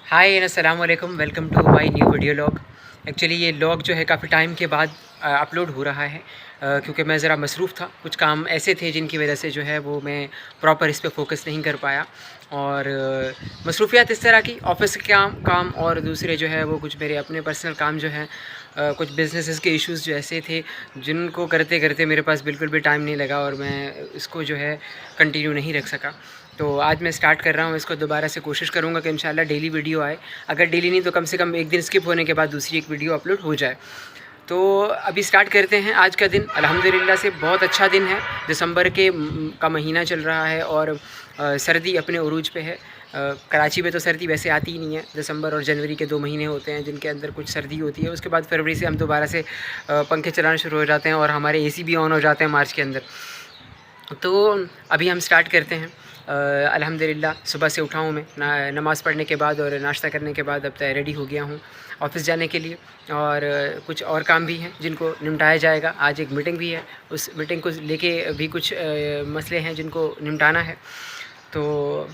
हाय अस्सलाम वालेकुम, welcome to my new video log. एक्चुअली ये लॉग जो है काफ़ी टाइम के बाद अपलोड हो रहा है क्योंकि मैं ज़रा मसरूफ़ था। कुछ काम ऐसे थे जिनकी वजह से जो है वो मैं प्रॉपर इस पे फोकस नहीं कर पाया। और मसरूफियात इस तरह की ऑफिस के काम और दूसरे जो है वो कुछ मेरे अपने पर्सनल काम जो हैं, कुछ बिजनेसेस के इश्यूज़ जो ऐसे थे जिनको करते करते मेरे पास बिल्कुल भी टाइम नहीं लगा और मैं इसको जो है कंटिन्यू नहीं रख सका। तो आज मैं स्टार्ट कर रहा हूँ इसको दोबारा से। कोशिश करूँगा कि इंशाल्लाह डेली वीडियो आए, अगर डेली नहीं तो कम से कम एक दिन स्किप होने के बाद दूसरी एक वीडियो अपलोड हो जाए। तो अभी स्टार्ट करते हैं। आज का दिन अल्हम्दुलिल्लाह से बहुत अच्छा दिन है। दिसंबर का महीना चल रहा है और सर्दी अपने उरूज पे है। कराची में तो सर्दी वैसे आती ही नहीं है। दिसंबर और जनवरी के 2 महीने होते हैं जिनके अंदर कुछ सर्दी होती है। उसके बाद फरवरी से हम दोबारा से पंखे चलाना शुरू हो जाते हैं और हमारे एसी भी ऑन हो जाते हैं मार्च के अंदर। तो अभी हम स्टार्ट करते हैं। अल्हम्दुलिल्लाह सुबह से उठा हूँ मैं नमाज़ पढ़ने के बाद और नाश्ता करने के बाद अब रेडी हो गया हूँ ऑफ़िस जाने के लिए। और कुछ और काम भी हैं जिनको निपटाया जाएगा। आज एक मीटिंग भी है, उस मीटिंग को लेके भी कुछ मसले हैं जिनको निपटाना है। तो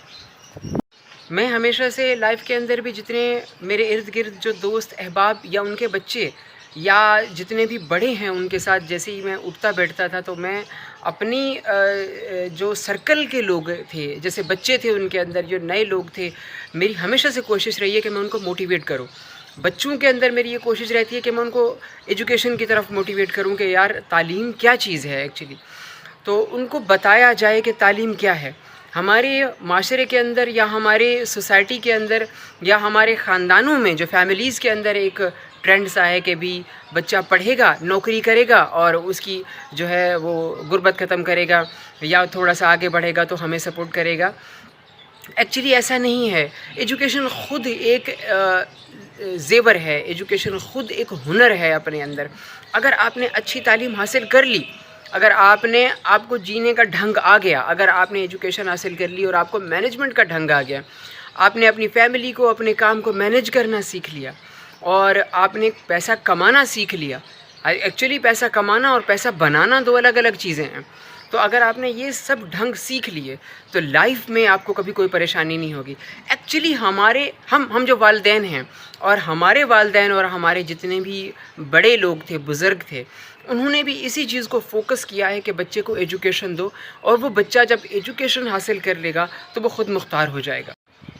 मैं हमेशा से लाइफ के अंदर भी जितने मेरे इर्द गिर्द जो दोस्त अहबाब या उनके बच्चे या जितने भी बड़े हैं उनके साथ जैसे ही मैं उठता बैठता था तो मैं अपनी जो सर्कल के लोग थे, जैसे बच्चे थे उनके अंदर जो नए लोग थे, मेरी हमेशा से कोशिश रही है कि मैं उनको मोटिवेट करूं। बच्चों के अंदर मेरी ये कोशिश रहती है कि मैं उनको एजुकेशन की तरफ मोटिवेट करूं कि यार तालीम क्या चीज़ है एक्चुअली। तो उनको बताया जाए कि तालीम क्या है। हमारे माशरे के अंदर या हमारे सोसाइटी के अंदर या हमारे ख़ानदानों में जो फैमिलीज़ के अंदर एक ट्रेंड सा है कि भी बच्चा पढ़ेगा, नौकरी करेगा और उसकी जो है वो गुर्बत ख़त्म करेगा या थोड़ा सा आगे बढ़ेगा तो हमें सपोर्ट करेगा। एक्चुअली ऐसा नहीं है। एजुकेशन ख़ुद एक ज़ेवर है, एजुकेशन ख़ुद एक हुनर है अपने अंदर। अगर आपने अच्छी तालीम हासिल कर ली, अगर आपको जीने का ढंग आ गया, अगर आपने एजुकेशन हासिल कर ली और आपको मैनेजमेंट का ढंग आ गया, आपने अपनी फैमिली को, अपने काम को मैनेज करना सीख लिया और आपने पैसा कमाना सीख लिया। एक्चुअली पैसा कमाना और पैसा बनाना 2 अलग अलग चीज़ें हैं। तो अगर आपने ये सब ढंग सीख लिए तो लाइफ में आपको कभी कोई परेशानी नहीं होगी। एक्चुअली हम जो वालिदैन हैं और हमारे वालिदैन और हमारे जितने भी बड़े लोग थे, बुज़ुर्ग थे, उन्होंने भी इसी चीज़ को फोकस किया है कि बच्चे को एजुकेशन दो और वो बच्चा जब एजुकेशन हासिल कर लेगा तो वो ख़ुद मुख्तार हो जाएगा।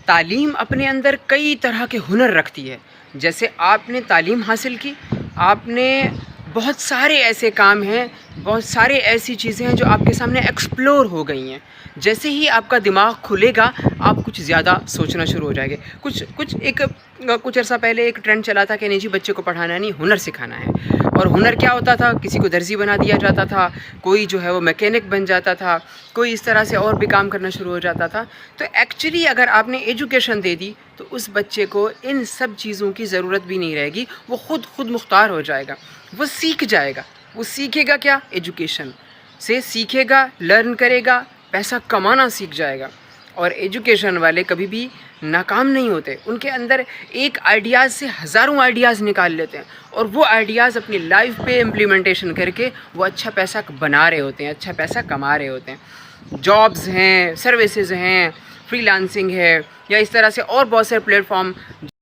तालीम अपने अंदर कई तरह के हुनर रखती है। जैसे आपने तालीम हासिल की, आपने बहुत सारे ऐसे काम हैं, बहुत सारे ऐसी चीज़ें हैं जो आपके सामने एक्सप्लोर हो गई हैं। जैसे ही आपका दिमाग खुलेगा आप कुछ ज़्यादा सोचना शुरू हो जाएंगे। कुछ अर्सा पहले एक ट्रेंड चला था कि नहीं जी बच्चे को पढ़ाना नहीं, हुनर सिखाना है। और हुनर क्या होता था? किसी को दर्जी बना दिया जाता था, कोई जो है वो मैकेनिक बन जाता था, कोई इस तरह से और भी काम करना शुरू हो जाता था। तो एक्चुअली अगर आपने एजुकेशन दे दी तो उस बच्चे को इन सब चीज़ों की ज़रूरत भी नहीं रहेगी। वो खुद मुख्तार हो जाएगा, वो सीख जाएगा। वो सीखेगा क्या? एजुकेशन से सीखेगा, लर्न करेगा, पैसा कमाना सीख जाएगा। और एजुकेशन वाले कभी भी नाकाम नहीं होते। उनके अंदर एक आइडियाज़ से हज़ारों आइडियाज़ निकाल लेते हैं और वो आइडियाज़ अपनी लाइफ पे इम्प्लीमेंटेशन करके वो अच्छा पैसा बना रहे होते हैं, अच्छा पैसा कमा रहे होते हैं। जॉब्स हैं, सर्विसेज हैं, फ्रीलांसिंग है या इस तरह से और बहुत सारे प्लेटफॉर्म।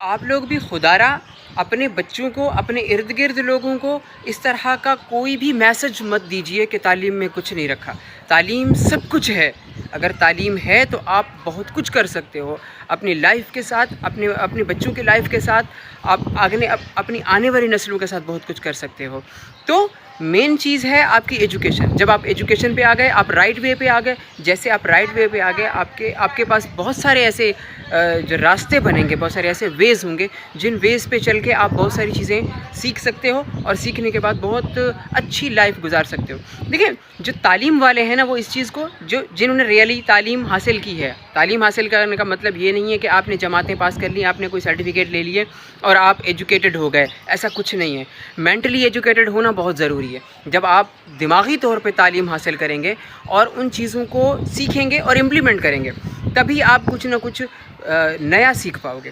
आप लोग भी खुदारा अपने बच्चों को, अपने इर्द गिर्द लोगों को इस तरह का कोई भी मैसेज मत दीजिए कि तालीम में कुछ नहीं रखा। तालीम सब कुछ है। अगर तालीम है तो आप बहुत कुछ कर सकते हो अपनी लाइफ के साथ, अपने बच्चों की लाइफ के साथ, आप अपनी आने वाली नस्लों के साथ बहुत कुछ कर सकते हो। तो मेन चीज़ है आपकी एजुकेशन। जब आप एजुकेशन पे आ गए, आप राइट वे पे आ गए। जैसे आप राइट वे पे आ गए, आपके पास बहुत सारे ऐसे जो रास्ते बनेंगे, बहुत सारे ऐसे वेज़ होंगे जिन वेज़ पे चल के आप बहुत सारी चीज़ें सीख सकते हो और सीखने के बाद बहुत अच्छी लाइफ गुजार सकते हो। देखिए जो तालीम वाले हैं ना, वो इस चीज़ को जिन्होंने रियली तालीम हासिल की है, तालीम हासिल करने का मतलब ये नहीं है कि आपने जमातें पास कर ली, आपने कोई सर्टिफिकेट ले लिए और आप एजुकेटेड हो गए। ऐसा कुछ नहीं है। मेंटली एजुकेटेड होना बहुत ज़रूरी है। जब आप दिमागी तौर पे तालीम हासिल करेंगे और उन चीज़ों को सीखेंगे और इम्प्लीमेंट करेंगे तभी आप कुछ ना कुछ नया सीख पाओगे।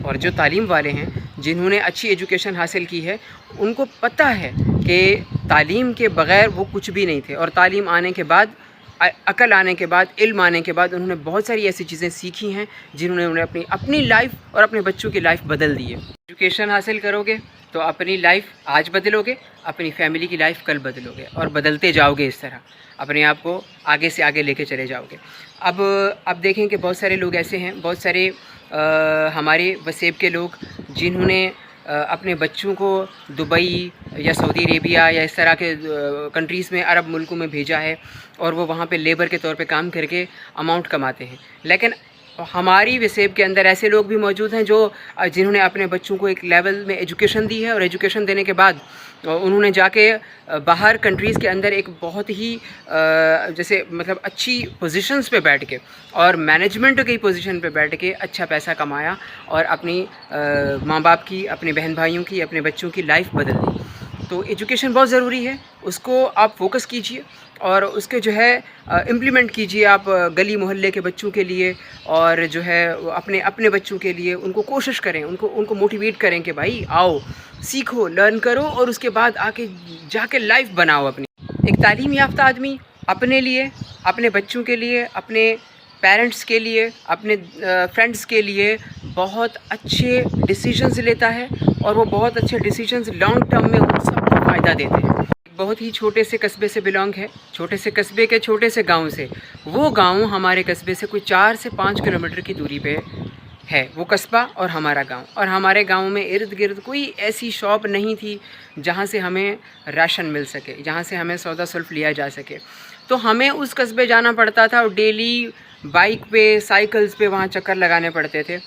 और जो तालीम वाले हैं, जिन्होंने अच्छी एजुकेशन हासिल की है, उनको पता है कि तालीम के बग़ैर वो कुछ भी नहीं थे और तालीम आने के बाद عقل آنے کے بعد، علم آنے کے بعد انہوں نے بہت ساری ایسی چیزیں سیکھی ہیں جنہوں نے انہیں اپنی لائف اور اپنے بچوں کی لائف بدل دی ہے۔ ایجوکیشن حاصل کرو گے تو اپنی لائف آج بدلو گے، اپنی فیملی کی لائف کل بدلو گے، اور بدلتے جاؤ گے، اس طرح اپنے آپ کو آگے سے آگے لے کے چلے جاؤ گے۔ اب دیکھیں کہ بہت سارے لوگ ایسے ہیں، بہت سارے ہمارے وسیب کے لوگ جنہوں نے اپنے بچوں کو دبئی یا سعودی عربیہ یا اس طرح کے کنٹریز میں، عرب ملکوں میں بھیجا ہے، اور وہ وہاں پہ لیبر کے طور پہ کام کر کے اماؤنٹ کماتے ہیں۔ لیکن ہماری وسیب کے اندر ایسے لوگ بھی موجود ہیں جنہوں نے اپنے بچوں کو ایک لیول میں ایجوکیشن دی ہے، اور ایجوکیشن دینے کے بعد انہوں نے جا کے باہر کنٹریز کے اندر ایک بہت ہی جیسے مطلب اچھی پوزیشنز پہ بیٹھ کے اور مینجمنٹ کی پوزیشن پہ بیٹھ کے اچھا پیسہ کمایا، اور اپنی ماں باپ کی، اپنے بہن بھائیوں کی، اپنے بچوں کی لائف بدل دی۔ تو ایجوکیشن بہت ضروری ہے، اس کو آپ فوکس کیجئے اور اس کے جو ہے امپلیمنٹ کیجئے آپ گلی محلے کے بچوں کے لیے، اور جو ہے اپنے بچوں کے لیے ان کو کوشش کریں، ان کو موٹیویٹ کریں کہ بھائی آؤ، سیکھو، لرن کرو، اور اس کے بعد جا کے لائف بناؤ اپنی۔ ایک تعلیم یافتہ آدمی اپنے لیے، اپنے بچوں کے لیے، اپنے پیرنٹس کے لیے، اپنے فرینڈس کے لیے بہت اچھے ڈیسیجنز لیتا ہے، اور وہ بہت اچھے ڈیسیجنز لانگ ٹرم میں ان سب کو فائدہ دیتے ہیں۔ بہت ہی چھوٹے سے قصبے سے بلانگ ہے، چھوٹے سے قصبے کے چھوٹے سے گاؤں سے۔ وہ گاؤں ہمارے قصبے سے کوئی 4 سے 5 کلومیٹر کی دوری پہ ہے، وہ قصبہ اور ہمارا گاؤں۔ اور ہمارے گاؤں میں ارد گرد کوئی ایسی شاپ نہیں تھی جہاں سے ہمیں راشن مل سکے، جہاں سے ہمیں سودا سلف لیا جا سکے۔ تو ہمیں اس قصبے جانا پڑتا تھا، اور ڈیلی بائک پہ، سائیکلز پہ وہاں چکر لگانے پڑتے تھے۔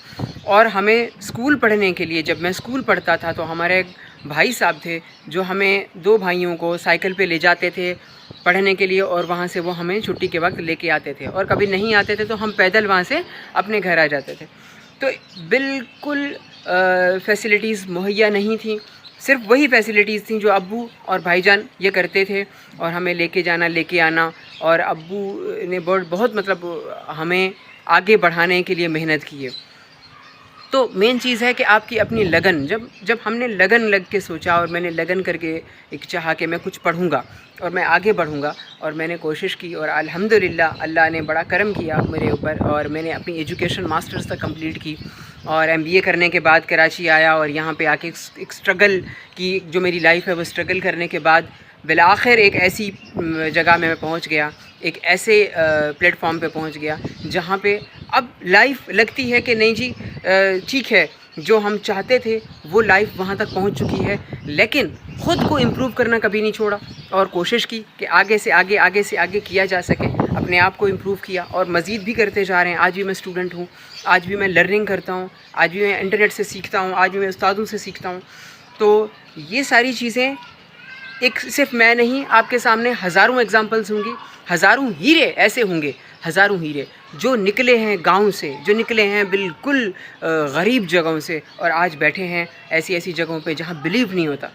اور ہمیں اسکول پڑھنے کے لیے، جب میں اسکول پڑھتا تھا تو ہمارے بھائی صاحب تھے جو ہمیں 2 بھائیوں کو سائیکل پہ لے جاتے تھے پڑھنے کے لیے، اور وہاں سے وہ ہمیں چھٹی کے وقت لے کے آتے تھے، اور کبھی نہیں آتے تھے تو ہم پیدل وہاں سے اپنے گھر آ جاتے تھے۔ تو بالکل فیسلٹیز مہیا نہیں تھیں، صرف وہی فیسلٹیز تھیں جو ابو اور بھائی جان یہ کرتے تھے، اور ہمیں لے کے جانا، لے کے آنا، اور ابو نے بہت مطلب ہمیں آگے بڑھانے کے لیے محنت کی ہے۔ تو مین چیز ہے کہ آپ کی اپنی لگن، جب ہم نے لگن لگ کے سوچا، اور میں نے لگن کر کے ایک چاہا کہ میں کچھ پڑھوں گا اور میں آگے بڑھوں گا، اور میں نے کوشش کی، اور الحمدللہ اللہ نے بڑا کرم کیا میرے اوپر، اور میں نے اپنی ایجوکیشن ماسٹرز تک کمپلیٹ کی، اور MBA کرنے کے بعد کراچی آیا، اور یہاں پہ آ کے ایک اسٹرگل کی جو میری لائف ہے، وہ اسٹرگل کرنے کے بعد بالآخر ایک ایسی جگہ میں پہنچ گیا، ایک ایسے پلیٹ فارم پہ پہنچ گیا جہاں پہ اب لائف لگتی ہے کہ نہیں جی ٹھیک ہے، جو ہم چاہتے تھے وہ لائف وہاں تک پہنچ چکی ہے، لیکن خود کو امپروو کرنا کبھی نہیں چھوڑا، اور کوشش کی کہ آگے سے آگے کیا جا سکے، اپنے آپ کو امپروو کیا، اور مزید بھی کرتے جا رہے ہیں۔ آج بھی میں اسٹوڈنٹ ہوں، آج بھی میں لرننگ کرتا ہوں، آج بھی میں انٹرنیٹ سے سیکھتا ہوں، آج بھی میں استادوں سے سیکھتا ہوں۔ تو یہ ساری چیزیں ایک صرف میں نہیں، آپ کے سامنے ہزاروں ایگزامپلز ہوں گی، ہزاروں ہیرے ایسے ہوں گے، ہزاروں ہیرے جو نکلے ہیں گاؤں سے، جو نکلے ہیں بالکل غریب جگہوں سے، اور آج بیٹھے ہیں ایسی جگہوں پہ جہاں بلیو نہیں ہوتا۔